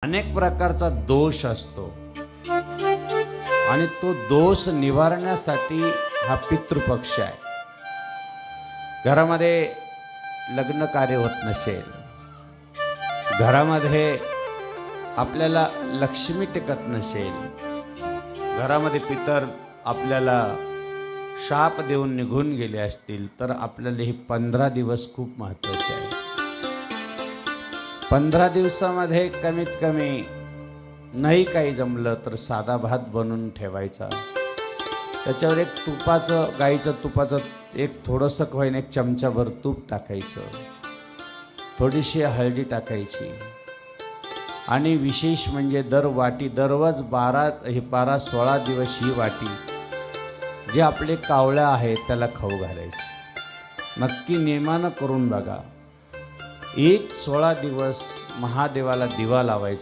अनेक प्रकारचा दोष असतो आणि तो दोष निवारण्यासाठी हा पितृपक्ष आहे। घरामध्ये लग्न कार्य होत नसेल, घरामध्ये आपल्याला लक्ष्मी टिकत नसेल, घरामध्ये पितर आपल्याला शाप देऊन निघून गेले असतील, तर आपल्याला हे 15 दिवस खूप महत्त्वाचे आहे। 15 दिवसामध्ये कमीत कमी नाही काही जमलं तर साधा भात बनवून ठेवायचा, त्याच्यावर एक तुपाचं, गाईचं तुपाचं एक थोडंसं होईन एक चमचाभर तूप टाकायचं, थोडीशी हळदी टाकायची आणि विशेष म्हणजे दररोज 12-16 दिवस ही वाटी जे आपले कावळ्या आहेत त्याला खाऊ घालायची। नक्की नियमानं करून बघा। 16 दिवस महादेवाला दिवा लावायचा।